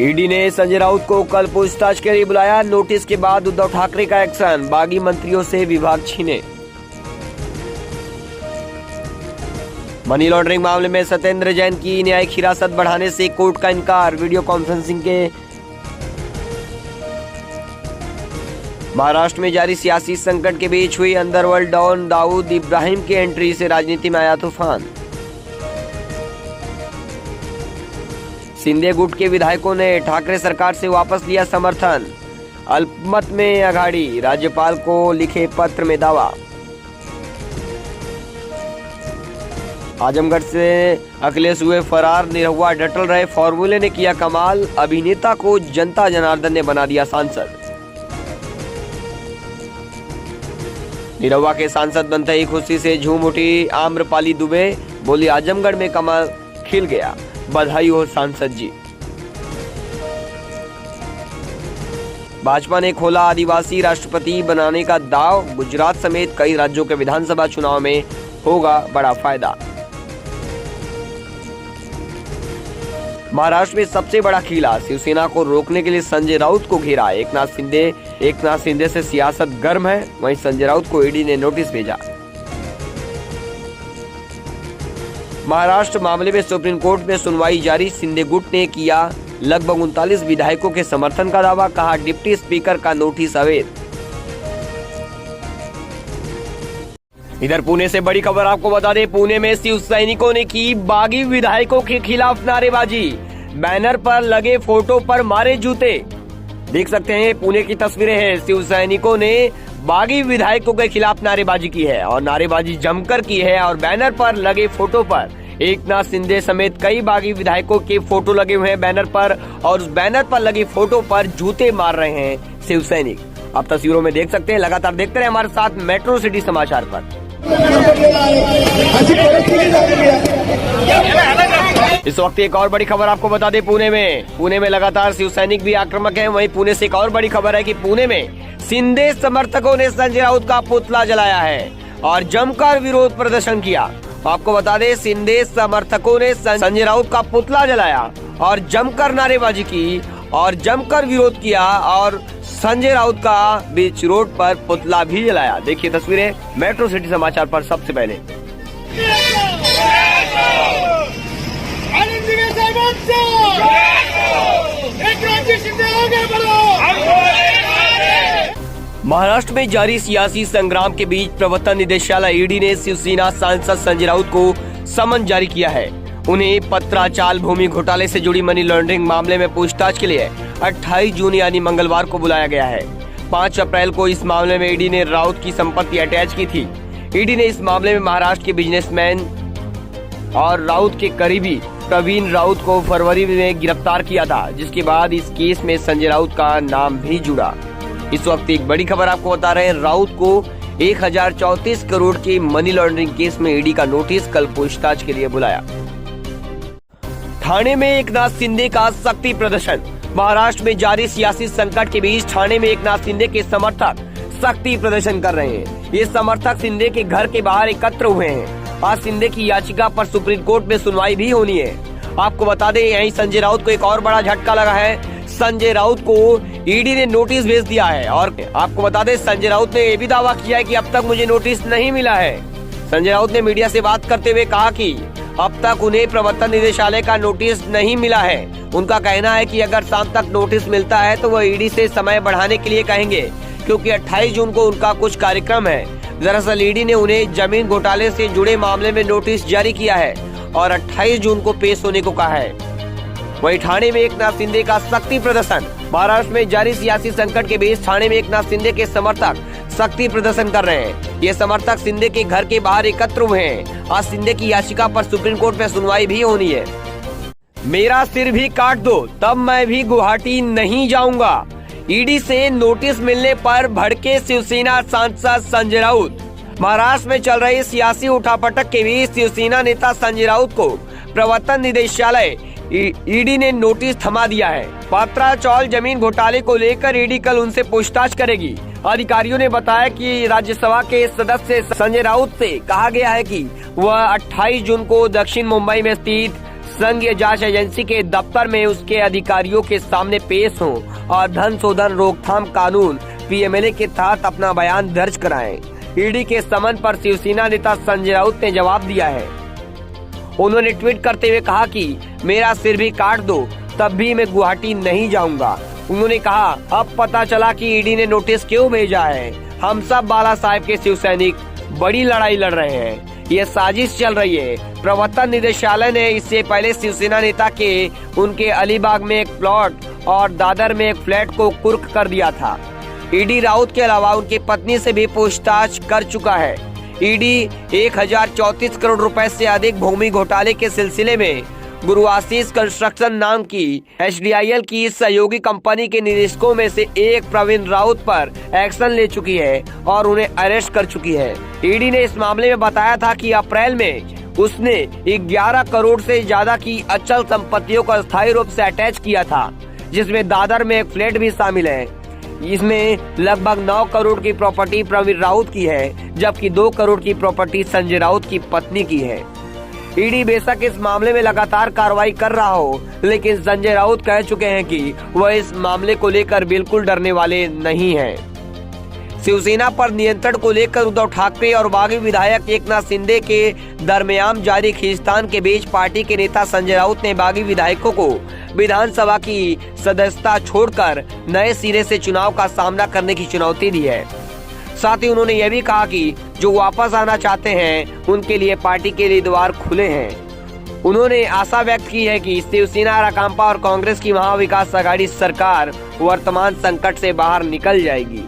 ED ने संजय राउत को कल पूछताछ के लिए बुलाया। नोटिस के बाद उद्धव ठाकरे का एक्शन, बागी मंत्रियों से विभाग छीने। मनी लॉन्ड्रिंग मामले में सत्येंद्र जैन की न्यायिक हिरासत बढ़ाने से कोर्ट का इनकार। वीडियो कॉन्फ्रेंसिंग के महाराष्ट्र में जारी सियासी संकट के बीच हुई अंडरवर्ल्ड डॉन दाऊद इब्राहिम की एंट्री से राजनीति में आया तूफान। शिंदे गुट के विधायकों ने ठाकरे सरकार से वापस लिया समर्थन। अल्पमत में अघाड़ी, राज्यपाल को लिखे पत्र में दावा। आजमगढ़ से अखिलेश हुए फरार, निरहुआ डटल रहे, फॉर्मूले ने किया कमाल। अभिनेता को जनता जनार्दन ने बना दिया सांसद। निरहुआ के सांसद बनते ही खुशी से झूम उठी आम्रपाली दुबे, बोली आजमगढ़ में कमाल खिल गया, बधाई हो सांसद जी। भाजपा ने खोला आदिवासी राष्ट्रपति बनाने का दाव। गुजरात समेत कई राज्यों के विधानसभा चुनाव में होगा बड़ा फायदा। महाराष्ट्र में सबसे बड़ा खिला, शिवसेना को रोकने के लिए संजय राउत को घेरा। एकनाथ शिंदे से सियासत गर्म है, वहीं संजय राउत को ईडी ने नोटिस भेजा। महाराष्ट्र मामले में सुप्रीम कोर्ट में सुनवाई जारी। शिंदे गुट ने किया लगभग 39 विधायकों के समर्थन का दावा, कहा डिप्टी स्पीकर का नोटिस अवैध। इधर पुणे से बड़ी खबर आपको बता दें, पुणे में शिव सैनिकों ने की बागी विधायकों के खिलाफ नारेबाजी। बैनर पर लगे फोटो पर मारे जूते। देख सकते हैं पुणे की तस्वीरें हैं। शिव सैनिकों ने बागी विधायकों के खिलाफ नारेबाजी की है और नारेबाजी जमकर की है। और बैनर पर लगे फोटो पर एकनाथ शिंदे समेत कई बागी विधायकों के फोटो लगे हुए हैं बैनर पर, और उस बैनर पर लगी फोटो पर जूते मार रहे हैं शिव सैनिक। आप तस्वीरों में देख सकते हैं। लगातार देखते रहे हमारे साथ मेट्रो सिटी समाचार पर। इस वक्त एक और बड़ी खबर आपको बता दें, पुणे में लगातार शिव सैनिक भी आक्रामक हैं। वहीं पुणे से एक और बड़ी खबर है कि पुणे में शिंदे समर्थकों ने संजय राउत का पुतला जलाया है और जमकर विरोध प्रदर्शन किया। आपको बता दें, शिंदे समर्थकों ने संजय राउत का पुतला जलाया और जमकर नारेबाजी की और जमकर विरोध किया और संजय राउत का बीच रोड पर पुतला भी जलाया। देखिए तस्वीरें मेट्रो सिटी समाचार पर सबसे पहले। महाराष्ट्र में जारी सियासी संग्राम के बीच प्रवर्तन निदेशालय ईडी ने शिवसेना सांसद संजय राउत को समन जारी किया है। उन्हें पत्राचाल भूमि घोटाले से जुड़ी मनी लॉन्ड्रिंग मामले में पूछताछ के लिए 28 जून यानी मंगलवार को बुलाया गया है। 5 अप्रैल को इस मामले में ईडी ने राउत की संपत्ति अटैच की थी। ईडी ने इस मामले में महाराष्ट्र के बिजनेसमैन और राउत के करीबी प्रवीण राउत को फरवरी में गिरफ्तार किया था, जिसके बाद इस केस में संजय राउत का नाम भी जुड़ा। इस वक्त एक बड़ी खबर आपको बता रहे हैं, राउत को 1034 करोड़ के मनी लॉन्ड्रिंग केस में ईडी का नोटिस कल पूछताछ के लिए बुलाया। ठाणे में एकनाथ शिंदे का शक्ति प्रदर्शन। महाराष्ट्र में जारी सियासी संकट के बीच ठाणे में एकनाथ शिंदे के समर्थक शक्ति प्रदर्शन कर रहे हैं। ये समर्थक शिंदे के घर के बाहर एकत्र हुए हैं। आज शिंदे की याचिका पर सुप्रीम कोर्ट में सुनवाई भी होनी है। आपको बता दें, यहीं संजय राउत को एक और बड़ा झटका लगा है। संजय राउत को ईडी ने नोटिस भेज दिया है और आपको बता दें, संजय राउत ने यह भी दावा किया है कि अब तक मुझे नोटिस नहीं मिला है। संजय राउत ने मीडिया से बात करते हुए कहा कि अब तक उन्हें प्रवर्तन निदेशालय का नोटिस नहीं मिला है। उनका कहना है कि अगर शाम तक नोटिस मिलता है तो वह ईडी से समय बढ़ाने के लिए कहेंगे, क्योंकि 28 जून को उनका कुछ कार्यक्रम है। दरअसल ईडी ने उन्हें जमीन घोटाले से जुड़े मामले में नोटिस जारी किया है और 28 जून को पेश होने को कहा है। वहीं ठाणे में एकनाथ शिंदे का शक्ति प्रदर्शन। महाराष्ट्र में जारी सियासी संकट के बीच ठाणे में एकनाथ शिंदे के समर्थक शक्ति प्रदर्शन कर रहे हैं। ये समर्थक शिंदे के घर के बाहर एकत्र हुए हैं। आज शिंदे की याचिका पर सुप्रीम कोर्ट में सुनवाई भी होनी है। मेरा सिर भी काट दो, तब मैं भी गुवाहाटी नहीं जाऊंगा। ईडी से नोटिस मिलने पर भड़के शिवसेना सांसद संजय राउत। महाराष्ट्र में चल रही सियासी उठापटक के बीच शिवसेना नेता संजय राउत को प्रवर्तन निदेशालय ईडी ने नोटिस थमा दिया है। पत्राचाल जमीन घोटाले को लेकर ईडी कल उनसे पूछताछ करेगी। अधिकारियों ने बताया कि राज्यसभा के सदस्य संजय राउत से कहा गया है कि वह 28 जून को दक्षिण मुंबई में स्थित संघीय जांच एजेंसी के दफ्तर में उसके अधिकारियों के सामने पेश हों और धन शोधन रोकथाम कानून पीएमएलए के तहत अपना बयान दर्ज कराएं। ईडी के समन पर शिवसेना नेता संजय राउत ने जवाब दिया है। उन्होंने ट्वीट करते हुए कहा कि मेरा सिर भी काट दो तब भी मैं गुवाहाटी नहीं जाऊंगा। उन्होंने कहा, अब पता चला कि ईडी ने नोटिस क्यों भेजा है। हम सब बाला साहेब के शिव सैनिक बड़ी लड़ाई लड़ रहे हैं। ये साजिश चल रही है। प्रवर्तन निदेशालय ने इससे पहले शिवसेना नेता के उनके अलीबाग में एक प्लॉट और दादर में एक फ्लैट को कुर्क कर दिया था। ईडी राउत के अलावा उनकी पत्नी से भी पूछताछ कर चुका है। ईडी 1034 करोड़ रुपए से अधिक भूमि घोटाले के सिलसिले में गुरु आशीष कंस्ट्रक्शन नाम की HDIL की सहयोगी कंपनी के निदेशकों में से एक प्रवीण राउत पर एक्शन ले चुकी है और उन्हें अरेस्ट कर चुकी है। ईडी ने इस मामले में बताया था कि अप्रैल में उसने 11 करोड़ से ज्यादा की अचल संपत्तियों को स्थायी रूप से अटैच किया था, जिसमें दादर में एक फ्लैट भी शामिल है। इसमें लगभग 9 करोड़ की प्रॉपर्टी प्रवीण राउत की है, जबकि 2 करोड़ की प्रॉपर्टी संजय राउत की पत्नी की है। ईडी बेशक इस मामले में लगातार कार्रवाई कर रहा हो, लेकिन संजय राउत कह चुके हैं कि वह इस मामले को लेकर बिल्कुल डरने वाले नहीं हैं। शिवसेना पर नियंत्रण को लेकर उद्धव ठाकरे और बागी विधायक एकनाथ शिंदे के दरमियान जारी खींचतान के बीच पार्टी के नेता संजय राउत ने बागी विधायकों को विधानसभा की सदस्यता छोड़कर नए सिरे से चुनाव का सामना करने की चुनौती दी है। साथ ही उन्होंने यह भी कहा कि जो वापस आना चाहते हैं उनके लिए पार्टी के लिए द्वार खुले हैं। उन्होंने आशा व्यक्त की है कि शिवसेना, राकांपा और कांग्रेस की महाविकास आघाड़ी सरकार वर्तमान संकट से बाहर निकल जाएगी।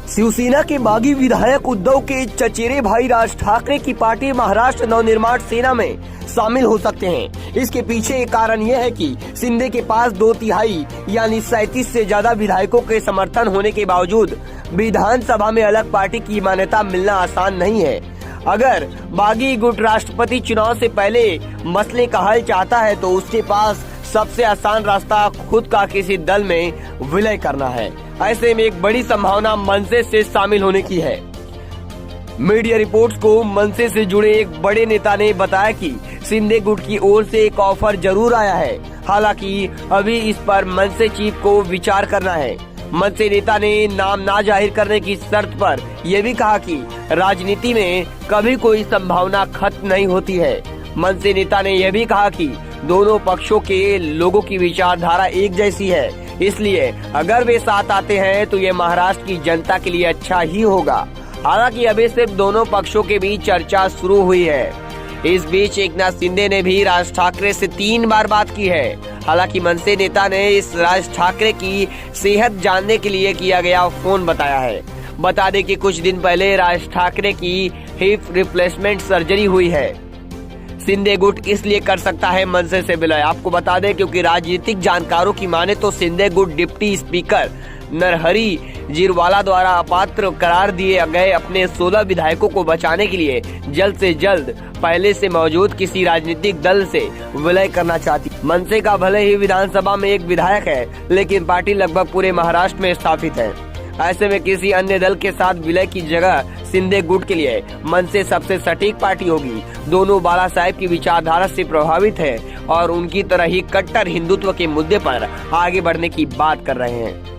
शिवसेना के बागी विधायक उद्धव के चचेरे भाई राज ठाकरे की पार्टी महाराष्ट्र नवनिर्माण सेना में शामिल हो सकते हैं। इसके पीछे एक कारण यह है कि शिंदे के पास 2/3 यानी 37 से ज्यादा विधायकों के समर्थन होने के बावजूद विधानसभा में अलग पार्टी की मान्यता मिलना आसान नहीं है। अगर बागी गुट राष्ट्रपति चुनाव से पहले मसले का हल चाहता है तो उसके पास सबसे आसान रास्ता खुद का किसी दल में विलय करना है। ऐसे में एक बड़ी संभावना मनसे से शामिल होने की है। मीडिया रिपोर्ट्स को मनसे से जुड़े एक बड़े नेता ने बताया कि शिंदे गुट की ओर से एक ऑफर जरूर आया है। हालांकि अभी इस पर मनसे चीफ को विचार करना है। मनसे नेता ने नाम ना जाहिर करने की शर्त पर यह भी कहा कि राजनीति में कभी कोई संभावना खत्म नहीं होती है। मनसे नेता ने यह भी कहा कि दोनों पक्षों के लोगों की विचारधारा एक जैसी है, इसलिए अगर वे साथ आते हैं तो ये महाराष्ट्र की जनता के लिए अच्छा ही होगा। हालांकि अभी सिर्फ दोनों पक्षों के बीच चर्चा शुरू हुई है। इस बीच एकनाथ शिंदे ने भी राज ठाकरे से 3 बार बात की है। हालांकि मनसे नेता ने इस राज ठाकरे की सेहत जानने के लिए किया गया फोन बताया है। बता दें कि कुछ दिन पहले राज ठाकरे की हिप रिप्लेसमेंट सर्जरी हुई है। शिंदे गुट इसलिए कर सकता है मनसे से विलय। आपको बता दें क्योंकि राजनीतिक जानकारों की माने तो शिंदे गुट डिप्टी स्पीकर नरहरी जिरवाला द्वारा अपात्र करार दिए गए अपने 16 विधायकों को बचाने के लिए जल्द से जल्द पहले से मौजूद किसी राजनीतिक दल से विलय करना चाहती। मनसे का भले ही विधानसभा में एक विधायक है, लेकिन पार्टी लगभग पूरे महाराष्ट्र में स्थापित है। ऐसे में किसी अन्य दल के साथ विलय की जगह शिंदे गुट के लिए मनसे सबसे सटीक पार्टी होगी। दोनों बाला साहेब की विचारधारा से प्रभावित है और उनकी तरह ही कट्टर हिंदुत्व के मुद्दे पर आगे बढ़ने की बात कर रहे हैं।